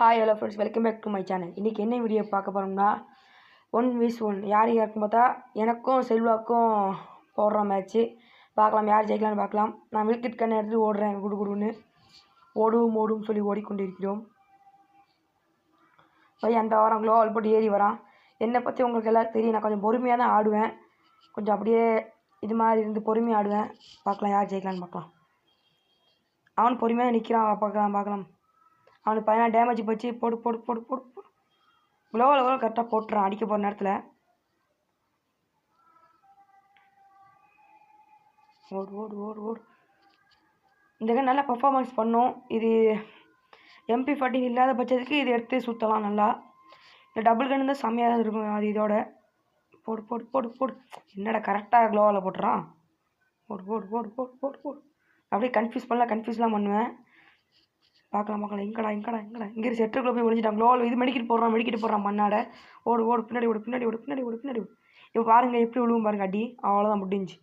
Hi hello friends, welcome back to my channel. இன்றைக்கி என்ன video பார்க்க போகிறோம்னா 1vs1 யார் யாருக்கும் பார்த்தா எனக்கும் செல்வாக்கும் போடுற மேட்ச்சு பார்க்கலாம். யார் ஜெயிக்கலான்னு பார்க்கலாம். நான் வில்கிட் கண்ணை எடுத்துகிட்டு ஓடுறேன். குடுன்னு ஓடும் சொல்லி ஓடிக்கொண்டிருக்கிறோம். போய் அந்த வாரம் க்ளோவால் போட்டு ஏறி வரான். என்னை பற்றி உங்களுக்கு எல்லோரும் தெரியும். நான் கொஞ்சம் பொறுமையாக தான் ஆடுவேன். கொஞ்சம் அப்படியே இது மாதிரி இருந்து பொறுமையாக ஆடுவேன். பார்க்கலாம் யார் ஜெயிக்கலான்னு பார்க்கலாம். அவன் பொறுமையாக நிற்கிறான். பார்க்கலாம். அவனுக்கு 16 டேமேஜ் போச்சு. போடு க்ளோவில் கரெக்டாக போட்டுறான். அடிக்க போகிற நேரத்தில் ஓடு. இந்த கன் நல்லா பர்ஃபார்மன்ஸ் பண்ணும். இது MP14 இல்லாத பட்சத்துக்கு இது எடுத்து சுற்றலாம் நல்லா. இந்த டபுள் கன் தான் செம்மையாக தான் இருக்கும். அது இதோட போடு. என்னடா கரெக்டாக க்ளோவில் போட்டுறான். போடு. அப்படியே கன்ஃபியூஸ்லாம் பண்ணுவேன். பார்க்கலாம். எங்கடா இங்கே செட்டுக்குள்ளே போய் ஒழிஞ்சிட்டான். க்ளோவில் இது மெடிக்கிட்டு போடுறான் மண்ணாட. ஓடு பின்னாடி ஓடு. இப்போ பாருங்கள் எப்படி விழுவும் பாருங்கள் அடி. அவ்வளோதான் முடிஞ்சு.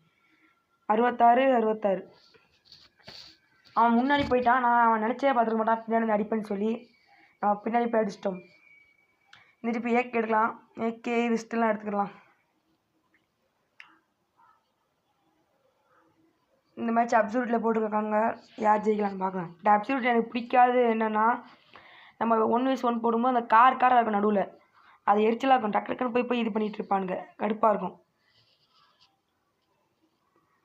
66. அவன் முன்னாடி போயிட்டான். அவன் நினச்சே பார்த்துக்க மாட்டான் பின்னாடி அடிப்பேன்னு சொல்லி. நான் பின்னாடி போய் அடிச்சிட்டோம். திருப்பி ஏக் எடுக்கலாம். ஏகே ரிஸ்டெல்லாம் எடுத்துக்கலாம். இந்த மேட்ச் அப்சல்யூட்டில் போட்டுருக்காங்க. யார் ஜெயிக்கலான்னு பார்க்கலாம். இந்த அப்சல்யூட் எனக்கு பிடிக்காது என்னென்னா, நம்ம 1vs1 போடும்போது அந்த காராக இருக்கும் நடுவில். அது எரிச்சலாக இருக்கும். டக்குன்னு போய் இது பண்ணிகிட்டு இருப்பானுங்க. கடுப்பாக இருக்கும்.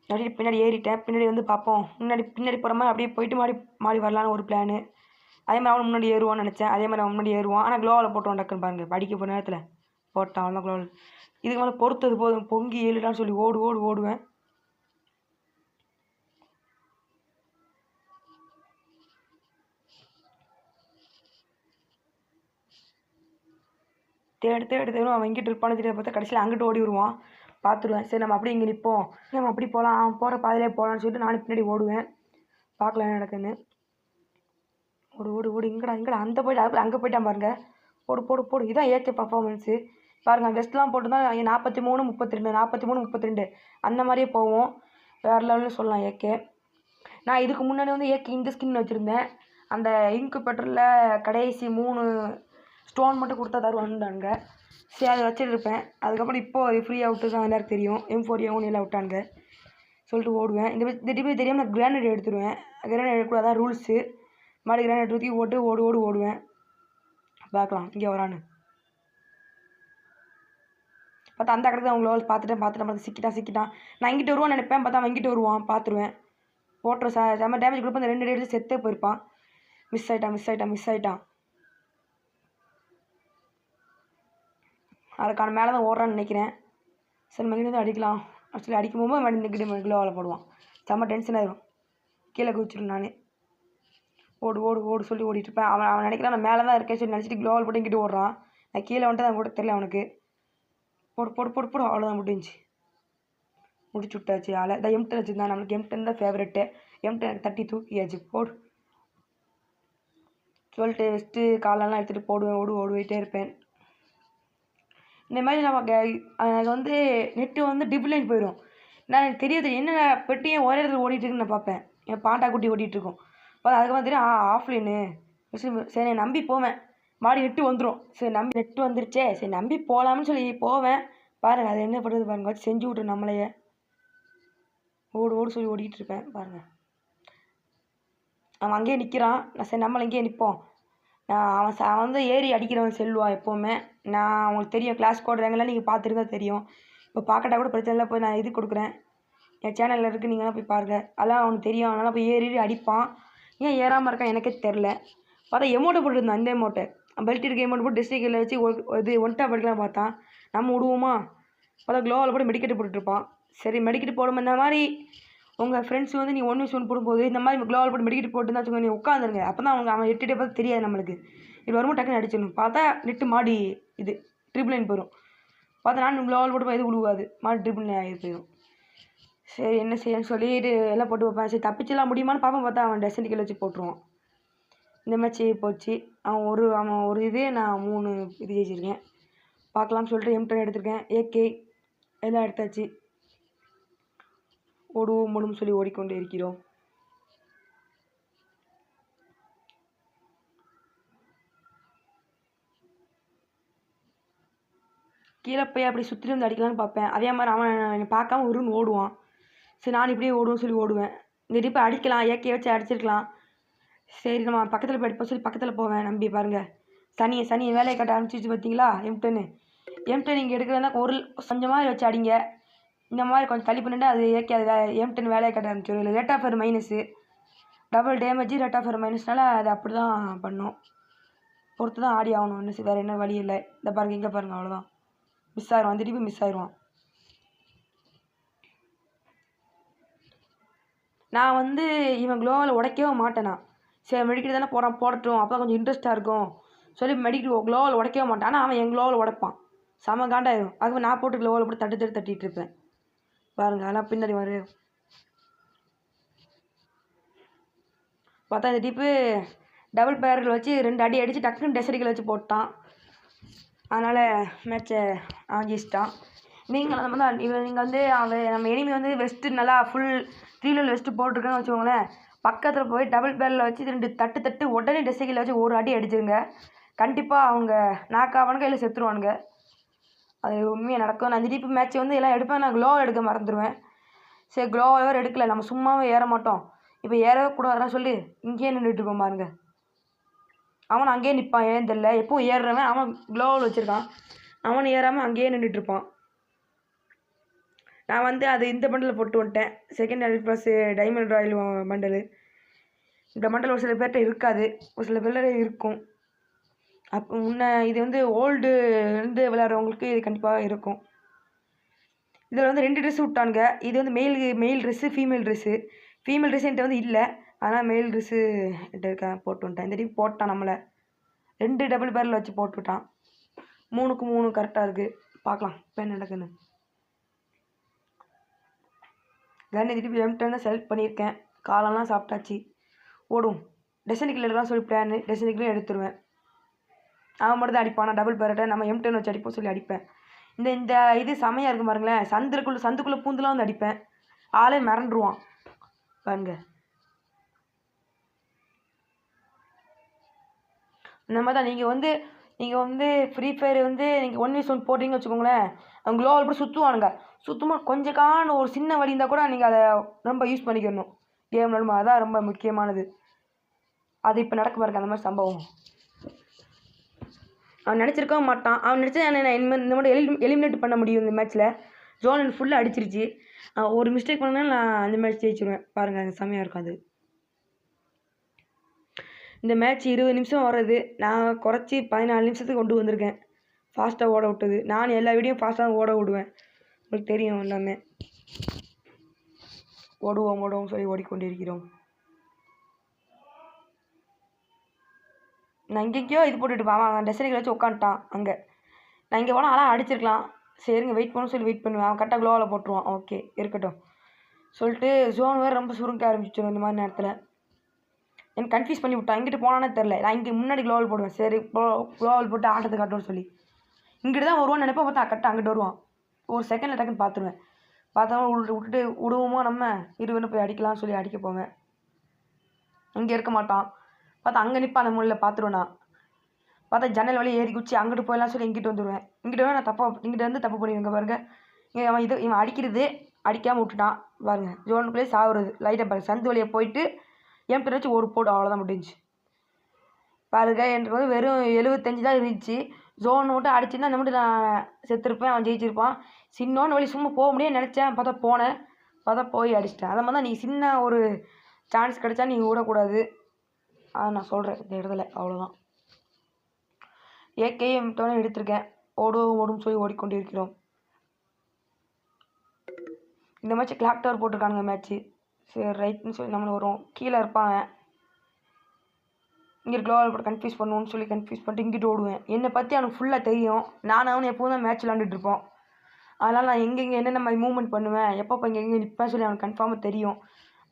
அப்படியே பின்னாடி ஏறிட்டேன். பின்னாடி வந்து பார்ப்போம். பின்னாடி போகிற மாதிரி அப்படியே போயிட்டு மாடி வரலான்னு ஒரு பிளானு. அதே மாதிரி அவன் முன்னாடி ஏறுவான்னு நினச்சேன். அதே மாதிரி அவன் முன்னாடி ஏறுவான். ஆனால் க்ளோவில் போட்டுவான் டக்குன்னு பாருங்கள். படிக்க போகிற நேரத்தில் போட்டான். அவன் தான் க்ளோவில். இதுக்கு மேலே பொறுத்தது போதும். பொங்கி ஏழுடான்னு சொல்லி ஓடுவேன். தேடு அவன் எங்கிட்ட இருப்பான்னு தெரிய பார்த்தா கடைசியில் அங்கிட்டு ஓடி வருவான். பார்த்துருவேன். சரி நம்ம அப்படியே இங்கே நிற்போம். நம்ம அப்படி போகலாம். அவன் போகிற பாதையிலே போகலான்னு சொல்லிட்டு நானும் பின்னாடி ஓடுவேன். பார்க்கலாம் என்ன நடக்குன்னு. ஓடு இங்கடா அந்த போய்ட்டு அங்கே போயிட்டான் பாருங்கள். போடு. இதான் ஏகே பர்ஃபார்மன்ஸு பாருங்கள். வெஸ்ட்லாம் போட்டுதான் 43-32 அந்த மாதிரியே போவோம். வேறு லெவல்னு சொல்லலாம் ஏகே. நான் இதுக்கு முன்னாடி வந்து ஏகே இந்த ஸ்கின் வச்சுருந்தேன். அந்த இன்குபேட்டரில் கடைசி 3 ஸ்டோன் மட்டும் கொடுத்தா தருவானுங்க. சரி அதை வச்சுட்டு இருப்பேன். அதுக்கப்புறம் இப்போது ஃப்ரீயாக விட்டு தான் எல்லாருக்கும் தெரியும். M4A1 எல்லாம் விட்டானுங்க சொல்லிட்டு ஓடுவேன். இந்த டிபி தெரியாமல் நான் கிரானைட் எடுத்துருவேன். கிரானைட் எடுக்கக்கூடாது, அதான் ரூல்ஸு. மாடி கிரானைட் ஊற்றி போட்டு ஓடுவேன். பார்க்கலாம் இங்கே வரான்னு பார்த்தா அந்த கடைக்கு தான் அவங்கள பார்த்துட்டு சிக்கிட்டான். நான் இங்கிட்ட வருவான்னு நினைப்பேன். பார்த்தா அவன் இங்கிட்ட வருவான். பார்த்துருவேன். போட்டுரும் செம்ம டேமேஜ் கொடுப்பேன். அந்த 2 எடுத்து செத்தே போயிருப்பான். மிஸ் ஆகிட்டான். அதுக்கான மேலே தான் ஓடுறான்னு நினைக்கிறேன். சரி மகிழ்ந்து வந்து அடிக்கலாம். ஆக்சுவலி அடிக்கும் போது மணி இந்த க்ளோவில் போடுவான். செம்ம டென்ஷன் ஆயிடும். கீழே குதிச்சிடும். நான் ஓடு சொல்லி ஓடிட்டுருப்பேன். அவன் நினைக்கிறான் நான் மேலே தான் இருக்கேன் சொல்லி நினச்சிட்டு க்ளோவில் போட்டு இங்கிட்டு ஓடுறான். நான் கீழே வந்துட்டு தான் கூட தெரியல அவனுக்கு. போடு அவ்வளோதான் முடிஞ்சு விட்டாச்சு. ஆளை இந்த M10 வச்சுருந்தான். நம்மளுக்கு M10 தான் ஃபேவரெட்டு. M10 எனக்கு தட்டி தூக்கியாச்சு. போடு சொல்லிட்டு வெஸ்ட்டு காலெல்லாம் எடுத்துகிட்டு போடுவேன். ஓடிட்டே இருப்பேன். இந்த மாதிரி எனக்கு வந்து நெட்டு வந்து டிப்லைன் போயிடும். நான் எனக்கு தெரியாது என்ன பெட்டியும் ஒரே இடத்துல ஓடிட்டுருக்குன்னு நான் பார்ப்பேன். என் பாட்டா குட்டி ஓடிட்டுருக்கோம். அப்போ அதுக்கப்புறம் தெரியும் ஆஃப்லைனு. சரி நான் நம்பி போவேன். மாடி நெட்டு வந்துடும். சரி நம்பி நெட்டு வந்துருச்சே, சரி நம்பி போகலாம்னு சொல்லி போவேன். பாருங்கள் அது என்ன பண்ணுறது பாருங்கள். வச்சு செஞ்சு விட்ரு நம்மளையே. ஓடு சொல்லி ஓடிட்டுருப்பேன் பாருங்கள். அவன் அங்கேயே நிற்கிறான். நான் சரி நம்மளை இங்கேயே நிற்போம். அவன் வந்து ஏறி அடிக்கிறவன் செல்வான் எப்போவுமே. நான் அவங்களுக்கு தெரியும். கிளாஸ் கோட் ரேங்கெல்லாம் நீங்கள் பார்த்துருந்தா தெரியும். இப்போ பார்க்கட்டா கூட பிரச்சனை இல்லை. போய் நான் இது கொடுக்குறேன். என் சேனலில் இருக்குது. நீங்கள்லாம் போய் பாருங்கள். அதெல்லாம் அவனுக்கு தெரியும். அதனால் போய் ஏறி அடிப்பான். ஏன் ஏறாமல் இருக்கான் எனக்கே தெரில. பார்த்தா எமௌண்ட்டை போட்டுருந்தான். இந்த எமௌண்ட்டை பெல்ட் இருக்க எமௌண்ட் போட்டு டிஸ்ட்ரிக்டில் வச்சு இது ஒன்ட்டா படிக்கலாம் பார்த்தான். நம்ம விடுவோமா? பார்த்தா க்ளோவில் போட்டு மெடிக்கெட்டு போட்டுட்ருப்பான். சரி மெடிக்கெட்டு போடும்போது இந்த மாதிரி உங்கள் ஃப்ரெண்ட்ஸ் வந்து நீ 1vs1 போடும்போது இந்த மாதிரி க்ளோவில் போட்டு மெடிக்கெட் போட்டுன்னு வச்சுக்கோங்க. நீ உட்காந்துருங்க. அப்போ தான் அவன் எட்டு பார்த்து தெரியாது நம்மளுக்கு. இது வரும்போது டக்குன்னு அடிச்சிடணும். பார்த்தா நெட்டு மாடி இது ட்ரிபிள் லைன் போயிடும். பார்த்தா நான் க்ளோவில் போட்டு இது விழுவாது. மாடி ட்ரிபிள் லைன் ஆகி போயிடும். சரி என்ன செய்யணும்னு சொல்லிட்டு எல்லாம் போட்டு வைப்பேன். சரி தப்பிச்செல்லாம் முடியுமான்னு பார்ப்பேன். பார்த்தா அவன் டெசன்டிக்கல் வச்சு போட்டுருவான். இந்த மேட்ச் போச்சு. அவன் ஒரு இது நான் 3 இது ஜெயிச்சிருக்கேன். பார்க்கலாம்னு சொல்லிட்டு M10 எடுத்திருக்கேன். ஏகே எல்லாம் எடுத்தாச்சு. ஓடுவோம் சொல்லி ஓடிக்கொண்டே இருக்கிறோம். கீழே போய் அப்படி சுற்றி வந்து அடிக்கலான்னு பார்ப்பேன். அதே மாதிரி அவன் என்னை பார்க்காம உருன்னு ஓடுவான். சரி நான் இப்படியே ஓடுவேன்னு சொல்லி ஓடுவேன். இந்த டிப்பை அடிக்கலாம், ஏகே வச்சு அடிச்சிருக்கலாம். சரி நம்ம பக்கத்தில் போய் அடிப்போம் சொல்லி பக்கத்தில் போவேன். நம்பி பாருங்கள், சனியை வேலையை கட்ட ஆரம்பிச்சிச்சு பார்த்தீங்களா? M10 இங்கே எடுக்கிறதா ஒரு கொஞ்சமாக வச்சு அடிங்க. இந்த மாதிரி கொஞ்சம் தள்ளி பண்ணிட்டு அது ஏகே அது M10 வேலையை கட்ட ஆரம்பிச்சிடும். இல்லை rate of fire minus, double damage, rate of fire மைனஸ்னால அது அப்படி தான் பண்ணும். பொறுத்து தான் ஆடி ஆகணும். ஒன்று வேறு என்ன வழி இல்லை. இந்த பாருங்கள், இங்கே பாருங்கள், அவ்வளோதான். மிஸ் ஆயிடுவான், அந்த டிப்பி மிஸ் ஆயிடுவான். நான் வந்து இவன் க்ளோவில் உடைக்கவே மாட்டேனா. சரி மெடிக்கல் தானே போடட்டும், அப்போ கொஞ்சம் இன்ட்ரெஸ்ட்டாக இருக்கும் சொல்லி மெடிக்கல் க்ளோவில் உடைக்கவே மாட்டான். ஆனால் அவன் என் க்ளோவில் உடைப்பான். செம காண்டாயிரும். அதுக்கு நான் போட்டு க்ளோவில் போட்டு தட்டிட்டு இருப்பேன். பாருங்கள், அதெல்லாம் பின்னாடி வரும். பார்த்தா இந்த டிப்பு டபுள் பேரல் வச்சு 2 அடி அடித்து டக்குன்னு டெசரிக்கல் வச்சு போட்டான். அதனால் மேட்சை ஆகிச்சிட்டான். நீங்கள் வந்து நம்ம எனிமி வந்து வெஸ்ட்டு நல்லா ஃபுல் 3 level வெஸ்ட்டு போட்டிருக்கேன்னு வச்சுக்கோங்களேன். பக்கத்தில் போய் டபுள் பேரலில் வச்சு 2 தட்டு உடனே டெசரிக்கல் வச்சு ஒரு அடி அடிச்சிருங்க. கண்டிப்பாக அவங்க நாக்காவானுங்க இல்லை செத்துருவானுங்க. அது உண்மையாக நடக்கும். நான் இந்த டிப்பு மேட்ச் வந்து எல்லாம் எடுப்பேன். நான் க்ளோவை எடுக்க மறந்துடுவேன். சரி க்ளோவை வேறு எடுக்கலை, நம்ம சும்மாவே ஏற மாட்டோம். இப்போ ஏறவே கூடாதுன்னு சொல்லி இங்கேயே நின்றுட்டு இருப்போம் பாருங்க. அவன் அங்கேயே நிற்பான். ஏன்னு தெரியல, எப்பவும் ஏறுறவன் அவன் க்ளோவில் வச்சுருக்கான். அவன் ஏறாமல் அங்கேயே நின்றுட்டுருப்பான். நான் வந்து அது இந்த பண்டலில் போட்டு வந்துட்டேன். Second L plus diamond Royal bundle. இந்த பண்டல் ஒரு சில பேர்கிட்ட இருக்காது, ஒரு சில பேர்ல இருக்கும். அப்போ இது வந்து ஓல்டு வந்து விளையாடுறவங்களுக்கு இது கண்டிப்பாக இருக்கும். இதில் வந்து 2 ட்ரெஸ் விட்டானுங்க. இது வந்து mail dress, female dress. Female dress என்கிட்ட வந்து இல்லை, ஆனால் மெயில் ட்ரெஸ்ஸு என்கிட்ட இருக்கேன். போட்டு வந்துட்டேன். இந்த டிப் போட்டான் நம்மளை 2 டபுள் பேரல் வச்சு போட்டுவிட்டான். 3க்கு 3 கரெக்டாக இருக்குது. பார்க்கலாம் இப்போ என்ன நடக்குன்னு. கன் திருப்பி M10 தான் செலக்ட் பண்ணியிருக்கேன். காலெல்லாம் சாப்பிட்டாச்சு. ஓடும். டெசனிக்கில் எடுக்கலாம் சொல்லி பிளான். டெசனிக்கிலும் எடுத்துருவேன். அவன் மட்டும் தான் அடிப்பான். நான் டபுள் பேரட்டை நம்ம M10 வச்சு அடிப்போம் சொல்லி அடிப்பேன். இந்த இது செமையாக இருக்கும் பாருங்களேன். சந்துக்குள்ளே பூந்துலாம் வந்து அடிப்பேன். ஆளே மிரண்டுருவான் பாருங்க. இந்த மாதிரி தான் நீங்கள் வந்து ஃப்ரீ ஃபயர் வந்து நீங்கள் 1v1 போட்டிங்கன்னு வச்சுக்கோங்களேன். அவங்க க்ளோவல் போட்டு சுற்றுவானுங்க. சுத்தமாக கொஞ்சம் ஒரு சின்ன வழி இருந்தால் கூட நீங்கள் அதை ரொம்ப யூஸ் பண்ணிக்கணும் கேம் விளாடுமா. அதான் ரொம்ப முக்கியமானது. அது இப்போ நடக்க பாருங்க அந்த மாதிரி சம்பவம். அவன் நினச்சிருக்கவும் மாட்டான். அவன் நினச்சா இந்த மாதிரி எலிமினேட் பண்ண முடியும். இந்த மேட்ச்சில் ஜோன் ஃபுல்லாக அடிச்சிருச்சு. ஒரு மிஸ்டேக் பண்ணாலும் நான் அந்த மேட்ச் ஜெயிச்சிருவேன். பாருங்கள், அது செம்மையாக இருக்கும். அது இந்த மேட்ச் 20 நிமிஷம் வர்றது நான் குறைச்சி 14 நிமிஷத்துக்கு கொண்டு வந்திருக்கேன். ஃபாஸ்ட்டாக ஓட விட்டது. நான் எல்லா வீடியோவும் ஃபாஸ்ட்டாக ஓட விடுவேன். உங்களுக்கு தெரியும் எல்லாமே. ஓடுவோம் சொல்லி ஓடிக்கொண்டிருக்கிறோம். நான் இங்கேயோ இது போட்டுட்டு அவன் டெசனிக்கல் வச்சு உட்காந்துட்டான் அங்கே. நான் இங்கே போனால் ஆனால் அடிச்சிருக்கலாம். சரிங்க வெயிட் பண்ணணும் சொல்லி வெயிட் பண்ணுவேன். அவன் கரெக்டாக க்ளோவில் போட்டுருவான். ஓகே இருக்கட்டும் சொல்லிட்டு ஜோன் வேறு ரொம்ப சுருங்க ஆரம்பிச்சிடும் இந்த மாதிரி நேரத்தில். எனக்கு கன்ஃபியூஸ் பண்ணி விட்டான். இங்கிட்டு போனானே தெரில. நான் இங்கே முன்னாடி க்ளோவல் போடுவேன். சரி க்ளோவல் போட்டு ஆட்டத்தை காட்டுன்னு சொல்லி இங்கிட்டு தான் வருவான்னு நினைப்பேன். பார்த்தா கரெக்டாக அங்கிட்டு வருவான். ஒரு செகண்டில் டக்குன்னு பார்த்துருவேன். பார்த்தவங்க விட்டுட்டு விடுவோமோ நம்ம இருவன்னு போய் அடிக்கலாம்னு சொல்லி அடிக்க போவேன். இங்கே இருக்க மாட்டான். பார்த்தா அங்கே நிற்பான். அந்த முள்ளில் பார்த்துருவேன். நான் பார்த்தா ஜன்னல் வழியை ஏறி குச்சி அங்கிட்டு போயிடலாம் சொல்லி இங்கிட்டு வந்துடுவேன். இங்கிட்ட நான் இங்கிட்ட வந்து தப்பு பண்ணிடுங்க பாருங்க. இங்கே இவன் அடிக்கிறது அடிக்காமல் விட்டுட்டான் பாருங்க. ஜோனுக்குள்ளேயே சாகுறது லைட்டாக பாருங்க. சந்து வழியை போயிட்டு M10 வச்சு ஒரு போடு அவ்வளோதான் முடிஞ்சு பாருங்க. எனக்கு வந்து வெறும் 75 தான் இருந்துச்சு. ஜோன் மட்டும் அடிச்சுன்னா அந்த மட்டும் நான் செத்துருப்பேன். அவன் ஜெயிச்சிருப்பான். சின்னோன்னு வழி சும்மா போக முடியாது நினச்சேன். பார்த்தா போய் அடிச்சிட்டேன். அதை மாதிரி தான் நீங்கள் சின்ன ஒரு சான்ஸ் கிடைச்சா நீங்கள் விடக்கூடாது. அதை நான் சொல்கிறேன் இந்த இடத்துல. அவ்வளோதான். ஏகே M10 எடுத்திருக்கேன். ஓடும் சொல்லி ஓடிக்கொண்டிருக்கிறோம். இந்த மேட்ச்சு கிளாக் டவர் போட்டிருக்கானுங்க மேட்ச்சு. சரி ரைட்னு சொல்லி நம்மளை வரும். கீழே இருப்பாங்க. இங்கே க்ளோவல் போட்டு கன்ஃபியூஸ் பண்ணுவோன்னு சொல்லி கன்ஃபியூஸ் பண்ணிட்டு இங்கிட்டு ஓடுவேன். என்னை பற்றி அவனுக்கு ஃபுல்லாக தெரியும். அவனு எப்போவும் தான் மேட்ச் விளாண்டுட்ருப்போம். அதனால் நான் எங்கெங்கே என்னென்ன மாதிரி மூவ்மெண்ட் பண்ணுவேன், எப்போ இங்கே நிற்பேன் சொல்லி அவனுக்கு கன்ஃபார்மாக தெரியும்.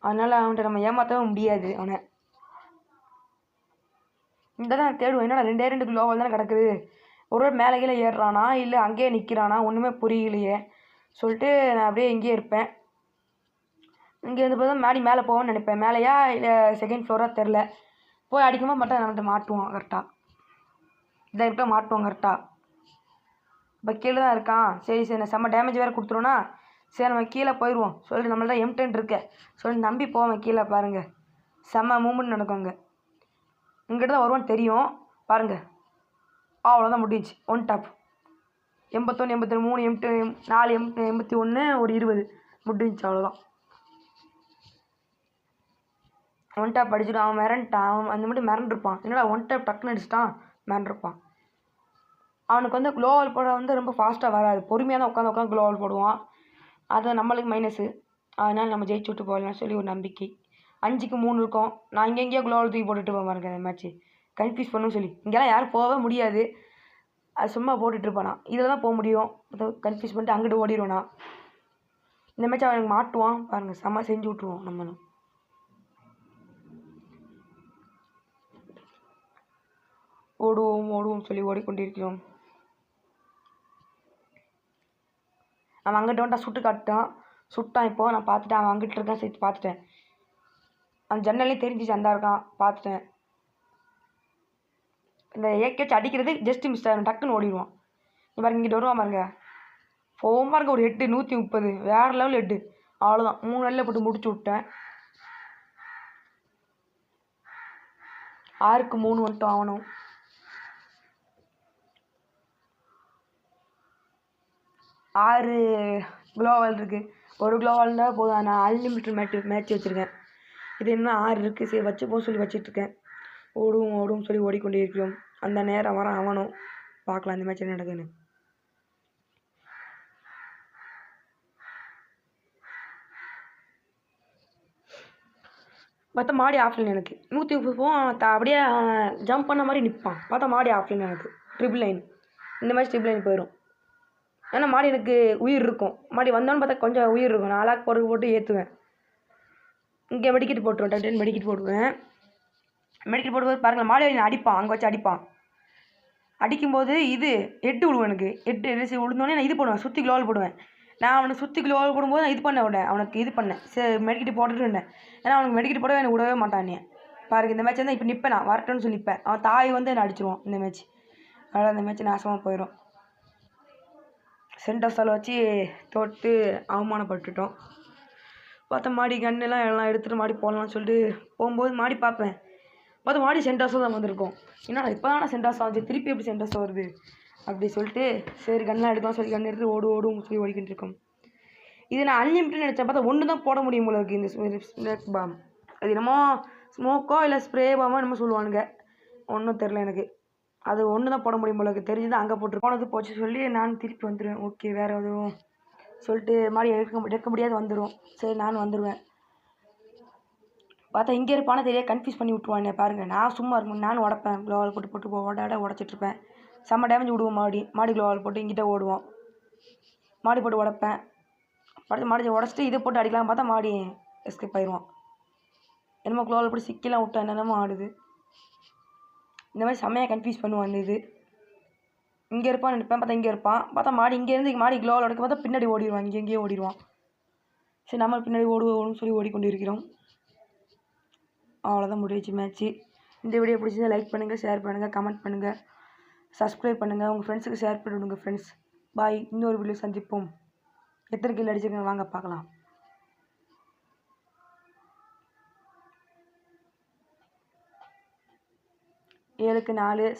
அதனால் அவன்கிட்ட நம்ம ஏமாற்றவும் முடியாது அவனை. இந்த தான் தேடுவேன். என்னடா 2 க்ளோவல் தானே கிடக்குது, ஒரு மேலே கீழே ஏறுறானா இல்லை அங்கேயே நிற்கிறானா ஒன்றுமே புரியலையே சொல்லிட்டு நான் அப்படியே இங்கேயே இருப்பேன். இங்கே இருந்து பார்த்தா மேலே போவேன்னு நினைப்பேன். மேலேயா இல்லை செகண்ட் ஃப்ளோராக தெரில. போய் அடிக்கும்போது மட்டும் நம்மகிட்ட மாட்டுவான் கரெக்டாக. இதை இருக்க மாட்டுவான் கரெக்டாக. இப்போ கீழே தான் இருக்கான். சரி சரி நான் செம்ம டேமேஜ் வேறு கொடுத்துருவோன்னா, சரி நம்ம கீழே போயிடுவோம் சொல்லிட்டு நம்மள்ட்ட M10 இருக்க சொல்லி நம்பி போவேன். கீழே பாருங்கள் செம்ம மூமெண்ட் நடக்கும் அங்கே. இங்கிட்ட தான் வருவான்னு தெரியும் பாருங்கள். அவ்வளோதான் முடிஞ்சிச்சு. ஒன் டாப் 81 82 3 M2 4 81 ஒரு 20 முடிஞ்சிச்சு. அவ்வளோதான் ஒன் டாப் அடிச்சுட்டு அவன் மிரண்டான். அவன் அந்த மட்டும் மிரண்டிருப்பான். என்னடா ஒன் டாப் டக்குன்னு அடிச்சிட்டான் மிரண்டிருப்பான். அவனுக்கு வந்து க்ளோவால் போட வந்து ரொம்ப ஃபாஸ்ட்டாக வராது. பொறுமையாக தான் உட்காந்து க்ளோவால் போடுவான். அது நம்மளுக்கு மைனஸு. அதனால் நம்ம ஜெயிச்சு விட்டு போகலான்னு சொல்லி ஒரு நம்பிக்கை. 5க்கு 3 இருக்கும். நான் இங்கெங்கேயோ க்ளோவால் தூக்கி போட்டுட்டு போவேன் பாருங்க. அந்த மேட்ச்சு கன்ஃபியூஸ் பண்ணுன்னு சொல்லி இங்கெல்லாம் யாரும் போகவே முடியாது. அது சும்மா போட்டுட்ருப்பானா. இதில் தான் போக முடியும். அதை கன்ஃபியூஸ் பண்ணிட்டு அங்கிட்டு ஓடிடுவேண்ணா. இந்த மேட்ச் அவன் எனக்கு மாட்டுவான் பாருங்கள். செம்ம செஞ்சு விட்ருவோம் நம்மளும். ஓடுவோம் சொல்லி ஓடிக்கொண்டிருக்கிறோம். அவன் அங்கிட்ட வந்துட்டான். சுட்டு காட்டான். சுட்டான். இப்போது நான் பார்த்துட்டேன். அவன் அங்கிட்ட இருக்கான். சேர்த்து பார்த்துட்டேன். அந்த ஜன்னலே தெரிஞ்சிச்சு அந்த இருக்கான். பார்த்துட்டேன். இந்த ஏக்கே வச்சு அடிக்கிறது ஜஸ்ட்டு மிஸ் ஆகிடும். டக்குன்னு ஓடிடுவான். நீ பாருங்க இங்கிட்ட வருவான் பாருங்க. போகும் பாருங்க ஒரு 8 130 வேறு லெவல் 8. அவ்வளோதான் 3 நாளில் போட்டு முடிச்சு விட்டேன். 6க்கு 3 வந்துட்டோம். ஆகணும் 6 க்ளோவால் இருக்குது. ஒரு க்ளோவால் இருந்தால் போதும். நான் அன்லிமிட்டட் மேட்ச் வச்சுருக்கேன். இது இன்னும் 6 இருக்குது. சரி வச்சுப்போம் சொல்லி வச்சிட்ருக்கேன். ஓடுவோம் சொல்லி ஓடிக்கொண்டே இருக்கிறோம். அந்த நேரம் வர அவனும் பார்க்கலாம் இந்த மேட்ச் என்ன நடக்குதுன்னு. பார்த்தா மாடி ஆஃப்லைன் எனக்கு 130 போவோம். அப்படியே ஜம்ப் பண்ண மாதிரி நிற்பான். பார்த்தா மாடி ஆஃப்லைன் எனக்கு ட்ரிபிள் லைன். இந்த மாதிரி ட்ரிபிள் லைன் போயிடும். ஏன்னா மாடி எனக்கு உயிர் இருக்கும். மாடி வந்தோன்னு பார்த்தா கொஞ்சம் உயிர் இருக்கும். நான் அலாக் போட்டு ஏற்றுவேன். இங்கே மெடிக்கெட் போட்டுருவேன். 10 மெடிக்கெட் போட்டுருவேன். மெடிக்கெட் போட்டு பாருங்கள் மாடி அடிப்பான். அங்கே வச்சு அடிப்பான். அடிக்கும்போது இது 8 விடுவேன். எனக்கு 8 விழுந்தோடனே நான் இது பண்ணுவேன். சுற்றி க்ளோவால் போடுவேன். நான் அவனுக்கு சுற்றி க்ளோவால் போடும்போது நான் இது பண்ண விட்டேன். அவனுக்கு இது பண்ணேன். சரி மெடிக்கெட் போட்டுட்டு இருந்தேன். ஏன்னா அவனுக்கு மெடிக்கெட் போடவே எனக்கு விடவே மாட்டான். நீ பாருங்க இந்த மேட்ச் வந்து இப்போ நிற்பேன். நான் வரட்டும்னு சொல்லி நிற்பேன். அவன் தாய் வந்து என்னை அடிச்சிருவான் இந்த மேட்ச். அதனால் இந்த மேட்ச் நாசமாக போயிடும். சென்டர்ஸால் வச்சு தொட்டு அவமானப்பட்டுட்டோம். பார்த்தா மாடி கன்னெல்லாம் எல்லாம் எடுத்துகிட்டு மாடி போடலாம்னு சொல்லிட்டு போகும்போது மாடி பார்ப்பேன். பார்த்தா மாடி சென்டாஸாக தான் வந்திருக்கும். ஏன்னா இப்போ தான் சென்டாஸாக வந்துச்சு. திருப்பி எப்படி சென்டாஸாக வருது அப்படி சொல்லிட்டு சரி கன்னெலாம் எடுக்கலாம் சொல்லி கண் எடுத்து ஓடும் சொல்லி ஓடிக்கிட்டு இருக்கோம். இது நான் அன்லிமிட்டட் நினச்சேன். பார்த்தா ஒன்று தான் போட முடியும் போல இருக்குது இந்த ஸ்மோக் பாம். அது என்னமோ ஸ்மோக்கோ இல்லை ஸ்ப்ரே பாமோ என்னமோ சொல்லுவானுங்க. ஒன்றும் தெரில எனக்கு. அது ஒன்று தான் போட முடியும் போல இருக்குது. தெரிஞ்சு தான் அங்கே போட்டு போனது போச்சு சொல்லி நான் திருப்பி வந்துடுவேன். ஓகே வேறு எதுவும் சொல்லிட்டு மாடி எடுக்க முடியாது வந்துடும். சரி நானும் வந்துடுவேன். பார்த்தா இங்கே இருப்பானே தெரியாது. கன்ஃபியூஸ் பண்ணி விட்ருவான் பாருங்கள். நான் சும்மா இருக்கும். நானும் உடப்பேன். க்ளோவால் போட்டு உடச்சிட்ருப்பேன். செம்ம டேமேஜ் விடுவோம். மாடி க்ளோவால் போட்டு இங்கிட்ட ஓடுவோம். மாடி போட்டு உடப்பேன். மாடி உடச்சிட்டு இதை போட்டு அடிக்கலாம் பார்த்தா மாடி எஸ்கேப் ஆயிடுவான். என்னமோ க்ளோவால் போட்டு சிக்கிலாம் விட்டா என்னென்னமோ ஆடுது. இந்த மாதிரி செம்மையாக கன்ஃபியூஸ் பண்ணுவான். அந்த இது இங்கே இருப்பான்னு நினைப்பேன். பார்த்தா இங்கே இருப்பான். பார்த்தா மாடி இங்கேருந்து மாடி க்ளோவால் உடைக்க பார்த்தா பின்னாடி ஓடிடுவான். இங்கேயே ஓடிடுவான். சரி நம்ம பின்னாடி ஓடுவோம்னு சொல்லி ஓடிக்கொண்டு இருக்கிறோம். அவ்வளோதான் முடிஞ்சிச்சு மேட்ச்சு. இந்த வீடியோ பிடிச்சதை லைக் பண்ணுங்கள், ஷேர் பண்ணுங்கள், கமெண்ட் பண்ணுங்கள், சப்ஸ்கிரைப் பண்ணுங்கள். உங்கள் ஃப்ரெண்ட்ஸுக்கு ஷேர் பண்ணிவிடுங்க ஃப்ரெண்ட்ஸ். பாய். இன்னொரு வீடியோ சந்திப்போம். எத்தனை கில் அடிச்சிருக்கேன் வாங்க பார்க்கலாம். 7க்கு 4.